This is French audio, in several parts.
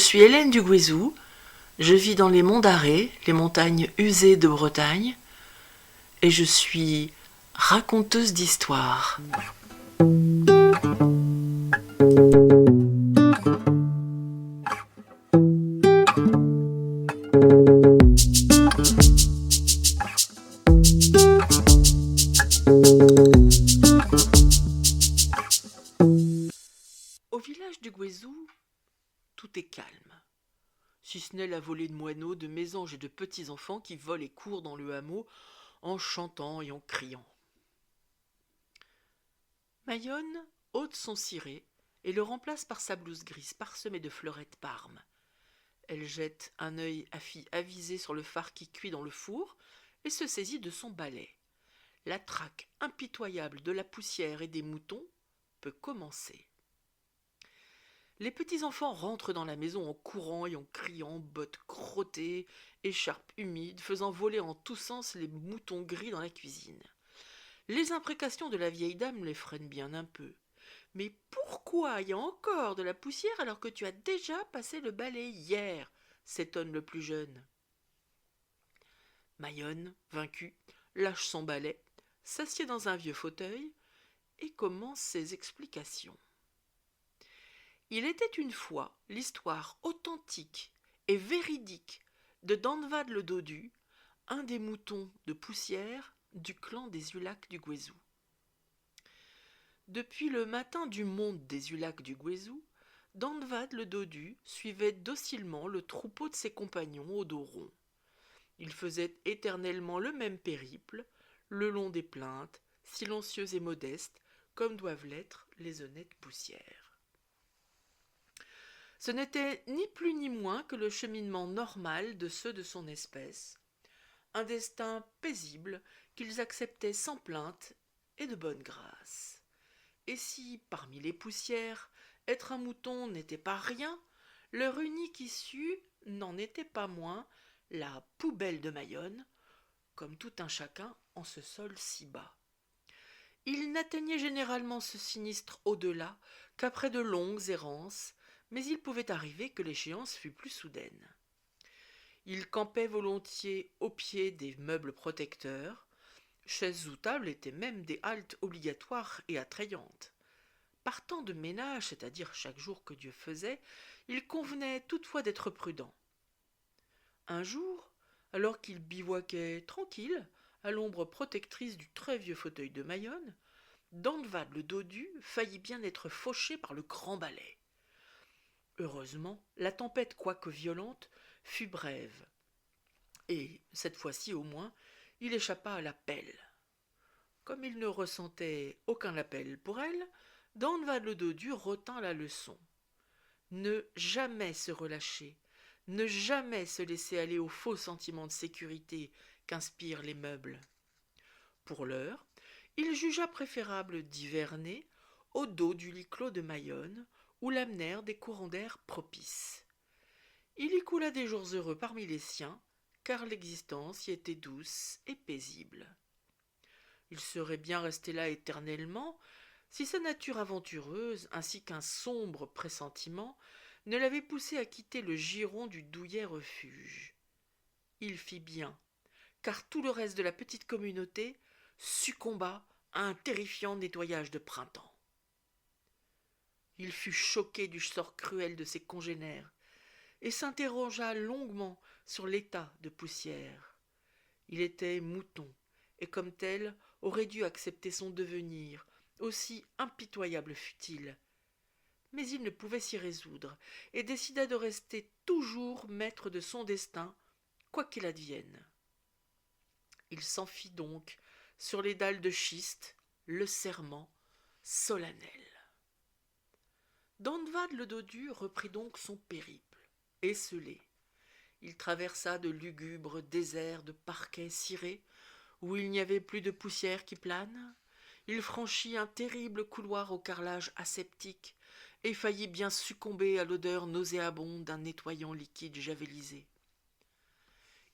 suis Hélène du Guézou, je vis dans les monts d'Arrée, les montagnes usées de Bretagne, et je suis raconteuse d'histoires. Au village du Guézou, tout est calme, si ce n'est la volée de moineaux, de mésanges et de petits enfants qui volent et courent dans le hameau en chantant et en criant. Mayonne ôte son ciré et le remplace par sa blouse grise parsemée de fleurettes parmes. Elle jette un œil avisé sur le phare qui cuit dans le four et se saisit de son balai. La traque impitoyable de la poussière et des moutons peut commencer. Les petits enfants rentrent dans la maison en courant et en criant, bottes crottées, écharpes humides, faisant voler en tous sens les moutons gris dans la cuisine. Les imprécations de la vieille dame les freinent bien un peu. « Mais pourquoi y a encore de la poussière alors que tu as déjà passé le balai hier ?» s'étonne le plus jeune. Mayonne, vaincue, lâche son balai, s'assied dans un vieux fauteuil et commence ses explications. Il était une fois l'histoire authentique et véridique de Danvad le Dodu, un des moutons de poussière du clan des Ulacs du Guézou. Depuis le matin du monde des Ulacs du Guézou, Danvad le Dodu suivait docilement le troupeau de ses compagnons au dos rond. Il faisait éternellement le même périple, le long des plaintes, silencieux et modestes, comme doivent l'être les honnêtes poussières. Ce n'était ni plus ni moins que le cheminement normal de ceux de son espèce, un destin paisible qu'ils acceptaient sans plainte et de bonne grâce. Et si, parmi les poussières, être un mouton n'était pas rien, leur unique issue n'en était pas moins la poubelle de Mayonne, comme tout un chacun en ce sol si bas. Il n'atteignait généralement ce sinistre au-delà qu'après de longues errances, mais il pouvait arriver que l'échéance fût plus soudaine. Il campait volontiers au pied des meubles protecteurs. Chaises ou tables étaient même des haltes obligatoires et attrayantes. Partant de ménage, c'est-à-dire chaque jour que Dieu faisait, il convenait toutefois d'être prudent. Un jour, alors qu'il bivouaquait tranquille, à l'ombre protectrice du très vieux fauteuil de Mayonne, Danvad le Dodu faillit bien être fauché par le grand balai. Heureusement, la tempête, quoique violente, fut brève, et, cette fois-ci au moins, il échappa à la pelle. Comme il ne ressentait aucun appel pour elle, Danvad le Dodu retint la leçon. Ne jamais se relâcher, ne jamais se laisser aller au faux sentiment de sécurité qu'inspirent les meubles. Pour l'heure, il jugea préférable d'hiverner au dos du lit clos de Mayonne, où l'amenèrent des courants d'air propices. Il y coula des jours heureux parmi les siens, car l'existence y était douce et paisible. Il serait bien resté là éternellement, si sa nature aventureuse, ainsi qu'un sombre pressentiment, ne l'avaient poussé à quitter le giron du douillet refuge. Il fit bien, car tout le reste de la petite communauté succomba à un terrifiant nettoyage de printemps. Il fut choqué du sort cruel de ses congénères et s'interrogea longuement sur l'état de poussière. Il était mouton et comme tel aurait dû accepter son devenir, aussi impitoyable fût-il. Mais il ne pouvait s'y résoudre et décida de rester toujours maître de son destin, quoi qu'il advienne. Il s'en fit donc sur les dalles de schiste le serment solennel. Danvad le Dodu reprit donc son périple, esselé. Il traversa de lugubres déserts de parquets cirés, où il n'y avait plus de poussière qui plane. Il franchit un terrible couloir au carrelage aseptique et faillit bien succomber à l'odeur nauséabonde d'un nettoyant liquide javelisé.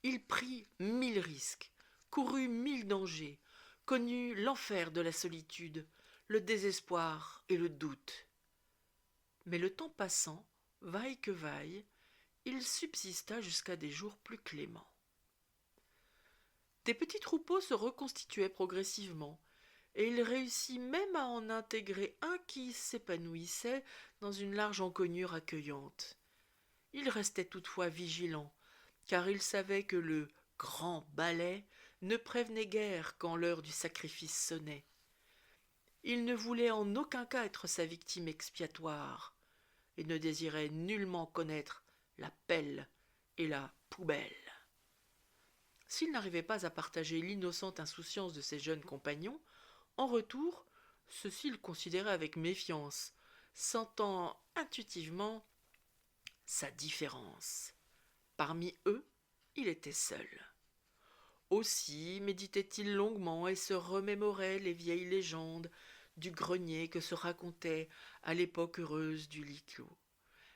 Il prit 1000 risques, courut 1000 dangers, connut l'enfer de la solitude, le désespoir et le doute. Mais le temps passant, vaille que vaille, il subsista jusqu'à des jours plus cléments. Des petits troupeaux se reconstituaient progressivement, et il réussit même à en intégrer un qui s'épanouissait dans une large encoignure accueillante. Il restait toutefois vigilant, car il savait que le grand balai ne prévenait guère quand l'heure du sacrifice sonnait. Il ne voulait en aucun cas être sa victime expiatoire, et ne désirait nullement connaître la pelle et la poubelle. S'il n'arrivait pas à partager l'innocente insouciance de ses jeunes compagnons, en retour, ceux-ci le considéraient avec méfiance, sentant intuitivement sa différence. Parmi eux, il était seul. Aussi méditait-il longuement et se remémorait les vieilles légendes du grenier que se racontait à l'époque heureuse du lit clos.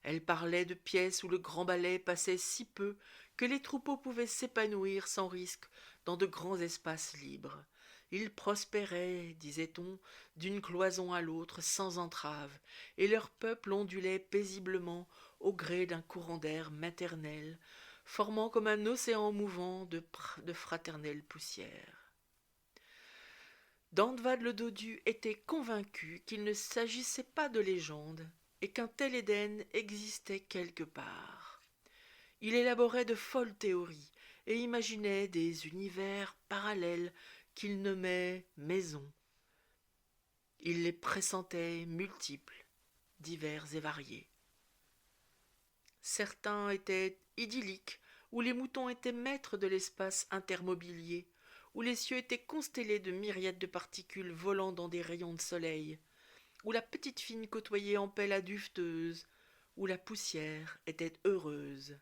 Elle parlait de pièces où le grand balai passait si peu que les troupeaux pouvaient s'épanouir sans risque dans de grands espaces libres. Ils prospéraient, disait-on, d'une cloison à l'autre sans entrave, et leur peuple ondulait paisiblement au gré d'un courant d'air maternel, formant comme un océan mouvant de fraternelle poussière. Dandvad le dodu était convaincu qu'il ne s'agissait pas de légende, et qu'un tel Éden existait quelque part. Il élaborait de folles théories et imaginait des univers parallèles qu'il nommait maisons. Il les pressentait multiples, divers et variés. Certains étaient idylliques, où les moutons étaient maîtres de l'espace intermobilier, où les cieux étaient constellés de myriades de particules volant dans des rayons de soleil, où la petite fine côtoyait en paix la duveteuse, où la poussière était heureuse.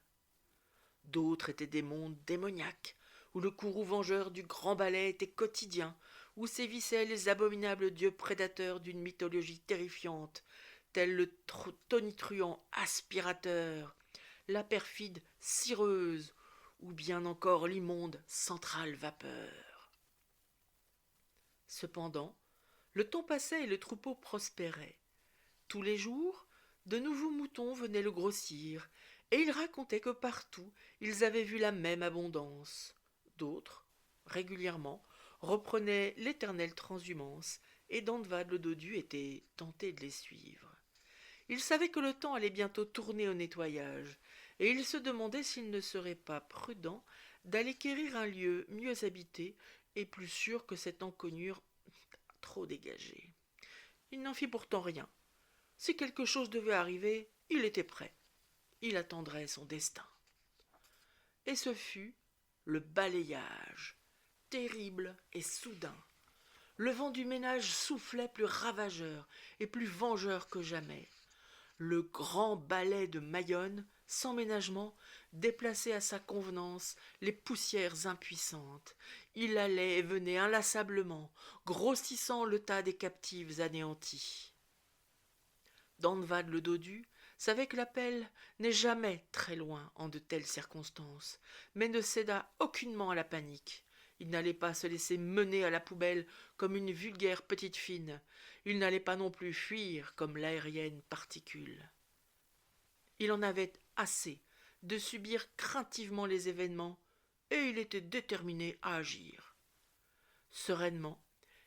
D'autres étaient des mondes démoniaques, où le courroux vengeur du grand balai était quotidien, où sévissaient les abominables dieux prédateurs d'une mythologie terrifiante, tels le tonitruant aspirateur, la perfide cireuse, ou bien encore l'immonde centrale vapeur. Cependant, le temps passait et le troupeau prospérait. Tous les jours, de nouveaux moutons venaient le grossir, et il racontait que partout ils avaient vu la même abondance. D'autres, régulièrement, reprenaient l'éternelle transhumance, et Dandvad le dodu était tenté de les suivre. Il savait que le temps allait bientôt tourner au nettoyage, et il se demandait s'il ne serait pas prudent d'aller quérir un lieu mieux habité et plus sûr que cette encoignure trop dégagée. Il n'en fit pourtant rien. Si quelque chose devait arriver, il était prêt. Il attendrait son destin. Et ce fut le balayage, terrible et soudain. Le vent du ménage soufflait plus ravageur et plus vengeur que jamais. Le grand balai de Mayonne, sans ménagement, déplaçait à sa convenance les poussières impuissantes. Il allait et venait inlassablement, grossissant le tas des captives anéantis. Dandvad le dodu savait que la pelle n'est jamais très loin en de telles circonstances, mais ne céda aucunement à la panique. Il n'allait pas se laisser mener à la poubelle comme une vulgaire petite fine. Il n'allait pas non plus fuir comme l'aérienne particule. Il en avait assez de subir craintivement les événements, et il était déterminé à agir. Sereinement,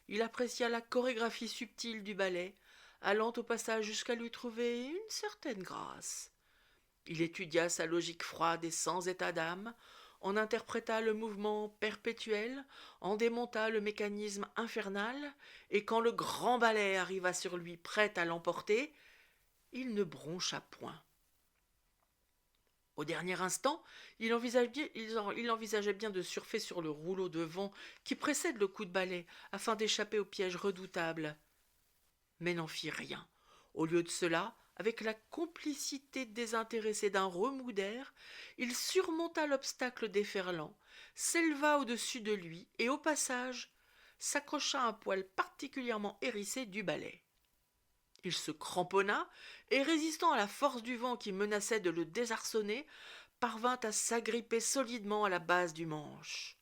il apprécia la chorégraphie subtile du ballet, allant au passage jusqu'à lui trouver une certaine grâce. Il étudia sa logique froide et sans état d'âme, en interpréta le mouvement perpétuel, en démonta le mécanisme infernal, et quand le grand balai arriva sur lui prêt à l'emporter, il ne broncha point. Au dernier instant, il envisageait bien de surfer sur le rouleau de vent qui précède le coup de balai, afin d'échapper au piège redoutable. Mais n'en fit rien. Au lieu de cela, avec la complicité désintéressée d'un remous d'air, il surmonta l'obstacle déferlant, s'éleva au-dessus de lui et, au passage, s'accrocha à un poil particulièrement hérissé du balai. Il se cramponna et, résistant à la force du vent qui menaçait de le désarçonner, parvint à s'agripper solidement à la base du manche.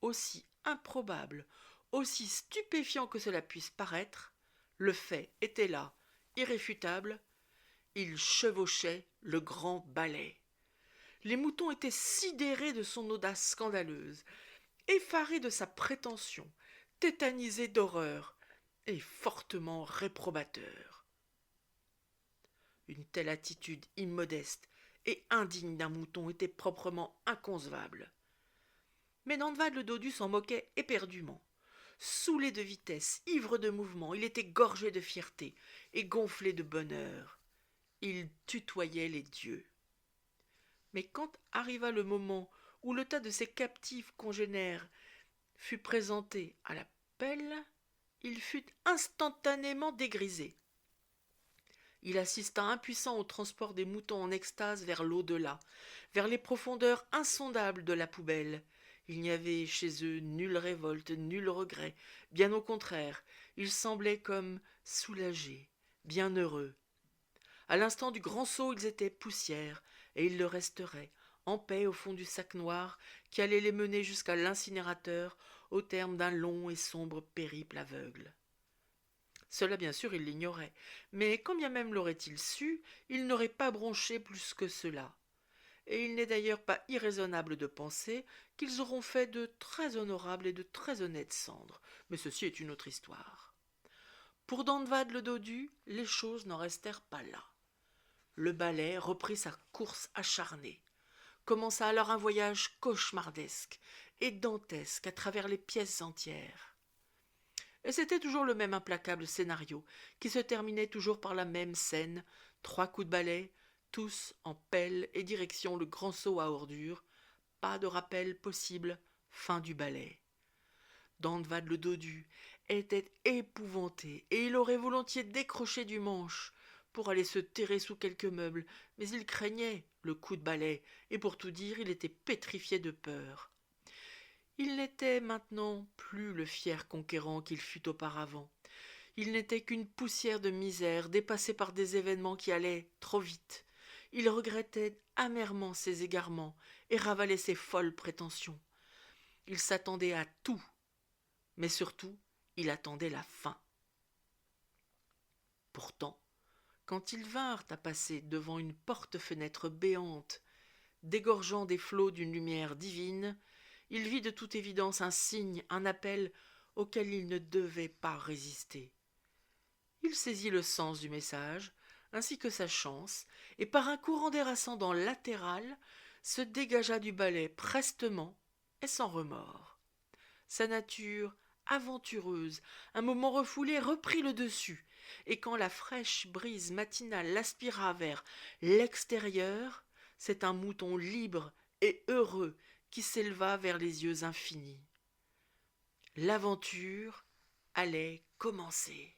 Aussi improbable, aussi stupéfiant que cela puisse paraître, le fait était là, irréfutable, il chevauchait le grand balai. Les moutons étaient sidérés de son audace scandaleuse, effarés de sa prétention, tétanisés d'horreur et fortement réprobateurs. Une telle attitude immodeste et indigne d'un mouton était proprement inconcevable. Mais Dandvad le dodu s'en moquait éperdument. Saoulé de vitesse, ivre de mouvement, il était gorgé de fierté et gonflé de bonheur. Il tutoyait les dieux. Mais quand arriva le moment où le tas de ses captifs congénères fut présenté à la pelle, il fut instantanément dégrisé. Il assista impuissant au transport des moutons en extase vers l'au-delà, vers les profondeurs insondables de la poubelle. Il n'y avait chez eux nulle révolte, nul regret. Bien au contraire, ils semblaient comme soulagés, bienheureux. À l'instant du grand saut, ils étaient poussière, et ils le resteraient, en paix au fond du sac noir qui allait les mener jusqu'à l'incinérateur au terme d'un long et sombre périple aveugle. Cela, bien sûr, il l'ignorait, mais quand bien même l'aurait-il su, il n'aurait pas bronché plus que cela. Et il n'est d'ailleurs pas irraisonnable de penser qu'ils auront fait de très honorables et de très honnêtes cendres, mais ceci est une autre histoire. Pour Dandvad le dodu, les choses n'en restèrent pas là. Le balai reprit sa course acharnée. Commença alors un voyage cauchemardesque et dantesque à travers les pièces entières. Et c'était toujours le même implacable scénario, qui se terminait toujours par la même scène, 3 coups de balai, tous en pelle et direction le grand seau à ordures, pas de rappel possible, fin du balai. Dandvad le dodu était épouvanté, et il aurait volontiers décroché du manche pour aller se terrer sous quelques meubles, mais il craignait le coup de balai, et pour tout dire, il était pétrifié de peur. Il n'était maintenant plus le fier conquérant qu'il fut auparavant. Il n'était qu'une poussière de misère, dépassée par des événements qui allaient trop vite. Il regrettait amèrement ses égarements et ravalait ses folles prétentions. Il s'attendait à tout, mais surtout, il attendait la fin. Pourtant, quand ils vinrent à passer devant une porte-fenêtre béante, dégorgeant des flots d'une lumière divine, il vit de toute évidence un signe, un appel auquel il ne devait pas résister. Il saisit le sens du message, ainsi que sa chance, et par un courant d'air ascendant latéral, se dégagea du balai prestement et sans remords. Sa nature aventureuse, un moment refoulée, reprit le dessus, et quand la fraîche brise matinale l'aspira vers l'extérieur, c'est un mouton libre et heureux qui s'éleva vers les yeux infinis. L'aventure allait commencer.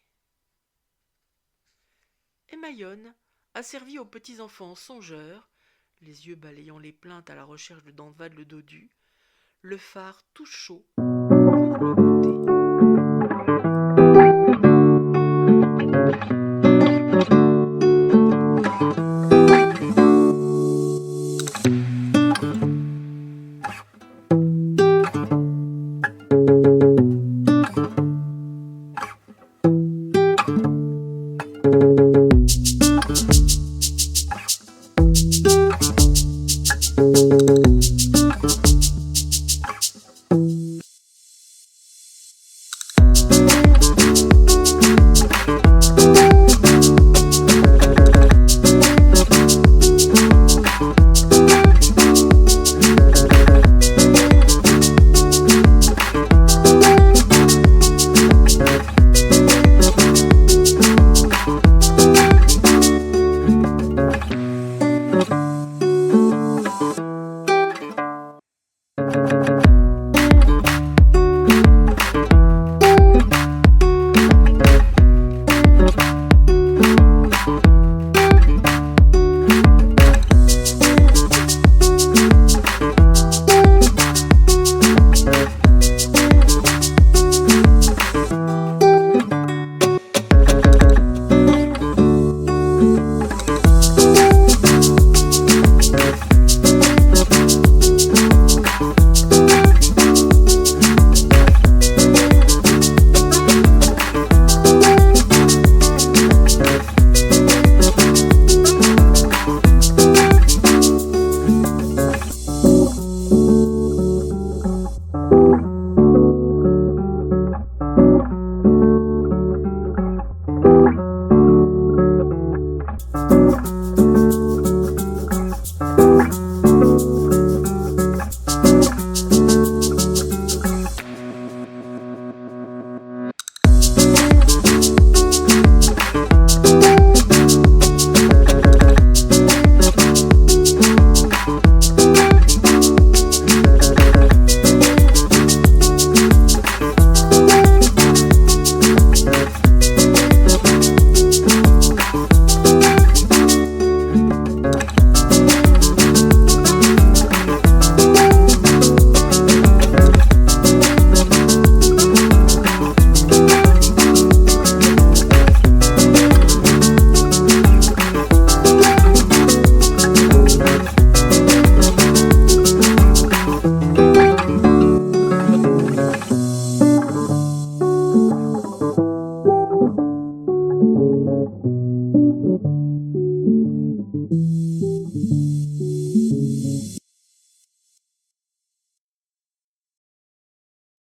Et Mayonne a servi aux petits enfants songeurs, les yeux balayant les plaintes à la recherche de Dandvad le dodu, le phare tout chaud pour le goûter.